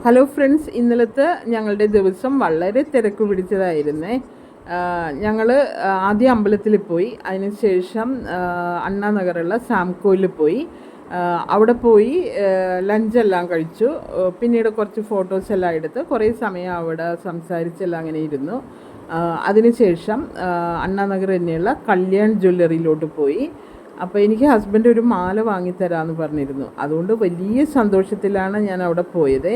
Hello friends, ഇന്നലത്തെ ഞങ്ങളുടെ ദിവസം വളരെ തിരക്ക് പിടിച്ചതായിരുന്നേ. ഞങ്ങൾ ആദ്യം അമ്പലത്തിൽ പോയി, അതിനുശേഷം അണ്ണാനഗറുള്ള സാംകോയിൽ പോയി. അവിടെ പോയി ലഞ്ചെല്ലാം കഴിച്ചു. പിന്നീട് കുറച്ച് ഫോട്ടോസ് എല്ലാം എടുത്ത് കുറേ സമയം അവിടെ സംസാരിച്ചെല്ലാം അങ്ങനെ ഇരുന്നു. അതിനുശേഷം അണ്ണാനഗർ തന്നെയുള്ള കല്യാൺ ജ്വല്ലറിയിലോട്ട് പോയി. അപ്പോൾ എനിക്ക് ഹസ്ബൻഡ് ഒരു മാല വാങ്ങിത്തരാമെന്ന് പറഞ്ഞിരുന്നു. അതുകൊണ്ട് വലിയ സന്തോഷത്തിലാണ് ഞാൻ അവിടെ പോയത്.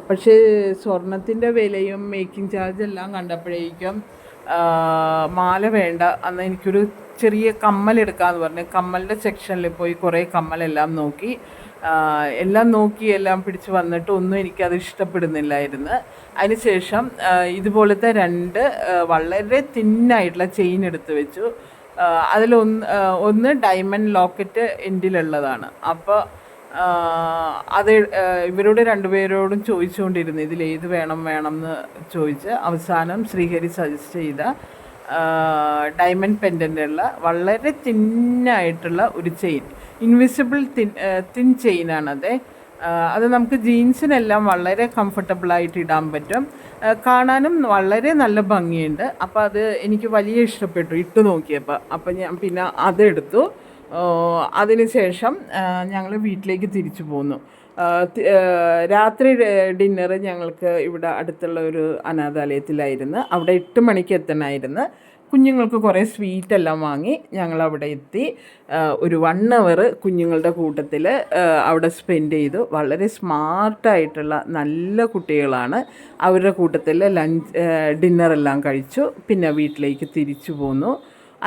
പക്ഷേ സ്വർണത്തിൻ്റെ വിലയും മേക്കിംഗ് ചാർജ് എല്ലാം കണ്ടപ്പോഴേക്കും മാല വേണ്ട, അന്ന് എനിക്കൊരു ചെറിയ കമ്മൽ എടുക്കാമെന്ന് പറഞ്ഞു. കമ്മലിൻ്റെ സെക്ഷനിൽ പോയി കുറേ കമ്മലെല്ലാം നോക്കി, എല്ലാം പിടിച്ച് വന്നിട്ട് ഒന്നും എനിക്കത് ഇഷ്ടപ്പെടുന്നില്ലായിരുന്നു. അതിനുശേഷം ഇതുപോലത്തെ രണ്ട് വളരെ തിന്നായിട്ടുള്ള ചെയിൻ എടുത്ത് വെച്ചു. ഒന്ന് ഡയമണ്ട് ലോക്കറ്റ് എൻഡിലുള്ളതാണ്. അപ്പോൾ അത് ഇവരോട് രണ്ടുപേരോടും ചോദിച്ചുകൊണ്ടിരുന്നു ഇതിലേത് വേണം എന്ന് ചോദിച്ച് അവസാനം ശ്രീഹരി സജസ്റ്റ് ചെയ്ത ഡയമണ്ട് പെൻഡൻ്റുള്ള വളരെ തിന്നായിട്ടുള്ള ഒരു ചെയിൻ, ഇൻവിസിബിൾ തിൻ ചെയിനാണത്. അത് നമുക്ക് ജീൻസിനെല്ലാം വളരെ കംഫർട്ടബിളായിട്ട് ഇടാൻ പറ്റും, കാണാനും വളരെ നല്ല ഭംഗിയുണ്ട്. അപ്പോൾ അത് എനിക്ക് വലിയ ഇഷ്ടപ്പെട്ടു ഇട്ട് നോക്കിയപ്പോൾ. അപ്പോൾ ഞാൻ പിന്നെ അതെടുത്തു. അതിനുശേഷം ഞങ്ങൾ വീട്ടിലേക്ക് തിരിച്ചു പോന്നു. രാത്രി ഡിന്നർ ഞങ്ങൾക്ക് ഇവിടെ അടുത്തുള്ള ഒരു അനാഥാലയത്തിലായിരുന്നു. അവിടെ 8 മണിക്ക് എത്തണമായിരുന്നു. കുഞ്ഞുങ്ങൾക്ക് കുറേ സ്വീറ്റെല്ലാം വാങ്ങി ഞങ്ങളവിടെ എത്തി. ഒരു 1 അവർ കുഞ്ഞുങ്ങളുടെ കൂട്ടത്തിൽ അവിടെ സ്പെൻഡ് ചെയ്തു. വളരെ സ്മാർട്ടായിട്ടുള്ള നല്ല കുട്ടികളാണ്. അവരുടെ കൂട്ടത്തിൽ ഡിന്നറെല്ലാം കഴിച്ചു. പിന്നെ വീട്ടിലേക്ക് തിരിച്ചു പോന്നു.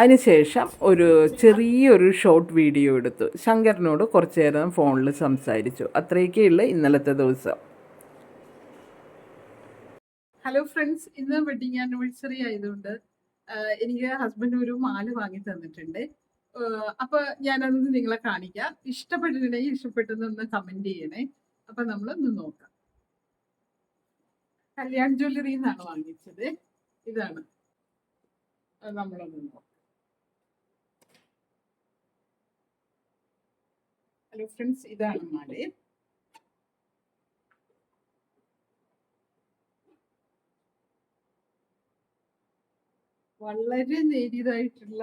അതിനുശേഷം ചെറിയൊരു ഷോർട്ട് വീഡിയോ എടുത്തു. ശങ്കറിനോട് കുറച്ച് നേരം ഫോണിൽ സംസാരിച്ചു. അത്രയൊക്കെ ഉള്ളു ഇന്നലത്തെ ദിവസം. ഹലോ ഫ്രണ്ട്സ്, ഇന്ന് വെഡിങ് ആനിവേഴ്സറി ആയതുകൊണ്ട് എനിക്ക് ഹസ്ബൻഡ് ഒരു മാല വാങ്ങി തന്നിട്ടുണ്ട്. അപ്പോൾ ഞാനത് നിങ്ങളെ കാണിക്കാം. ഇഷ്ടപ്പെട്ടിട്ടുണ്ടെങ്കിൽ ഇഷ്ടപ്പെട്ടെന്നൊന്ന് കമൻറ്റ് ചെയ്യണേ. അപ്പം നമ്മളൊന്ന് നോക്കാം. കല്യാൺ ജ്വല്ലറി എന്നാണ് വാങ്ങിച്ചത്. ഇതാണ്, നമ്മളൊന്ന് നോക്കാം. ഹലോ ഫ്രണ്ട്സ്, ഇതാണ് മാല. വളരെ നേരിയതായിട്ടുള്ള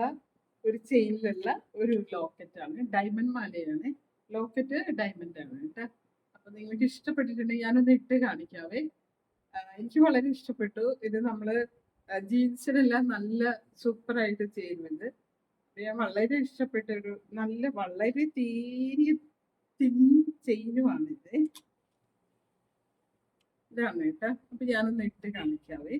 ഒരു ചെയിനിലുള്ള ഒരു ലോക്കറ്റാണ്. ഡയമണ്ട് മാലയാണ്. ലോക്കറ്റ് ഡയമണ്ട് ആണ് കേട്ടോ. അപ്പൊ നിങ്ങൾക്ക് ഇഷ്ടപ്പെട്ടിട്ടുണ്ടെങ്കിൽ ഞാനൊന്ന് ഇട്ട് കാണിക്കാവേ. എനിക്ക് വളരെ ഇഷ്ടപ്പെട്ടു. ഇത് നമ്മള് ജീൻസിനെല്ലാം നല്ല സൂപ്പറായിട്ട് ചേരുന്നുണ്ട്. ഞാൻ വളരെ ഇഷ്ടപ്പെട്ട ഒരു വളരെ തീരിയ തിൻ ചെയിനുമാണിത്. ഇതാണ് കേട്ടോ. അപ്പൊ ഞാനൊന്ന് ഇട്ട് കാണിക്കാവേ.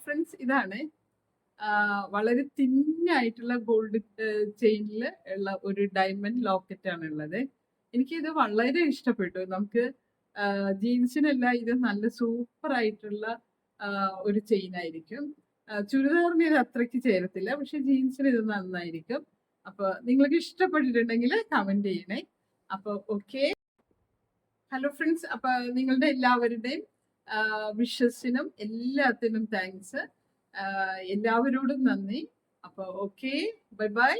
ഫ്രണ്ട്സ്, ഇതാണ് വളരെ തിന്നായിട്ടുള്ള ഗോൾഡ് ചെയിനിൽ ഉള്ള ഒരു ഡയമണ്ട് ലോക്കറ്റ് ആണ് ഉള്ളത്. എനിക്കിത് വളരെ ഇഷ്ടപ്പെട്ടു. നമുക്ക് ജീൻസിനെല്ലാം ഇത് നല്ല സൂപ്പർ ആയിട്ടുള്ള ഒരു ചെയിൻ ആയിരിക്കും. ചുരിദാറിന് ഇത് അത്രയ്ക്ക് ചേരത്തില്ല, പക്ഷെ ജീൻസിന് ഇത് നന്നായിരിക്കും. അപ്പൊ നിങ്ങൾക്ക് ഇഷ്ടപ്പെട്ടിട്ടുണ്ടെങ്കിൽ കമന്റ് ചെയ്യണേ. അപ്പൊ ഓക്കെ. ഹലോ ഫ്രണ്ട്സ്, അപ്പൊ നിങ്ങളുടെ എല്ലാവരുടെയും വിഷസിനും എല്ലാത്തിനും താങ്ക്സ്. എല്ലാവരോടും നന്ദി. അപ്പോൾ ഓക്കെ, ബൈ ബൈ.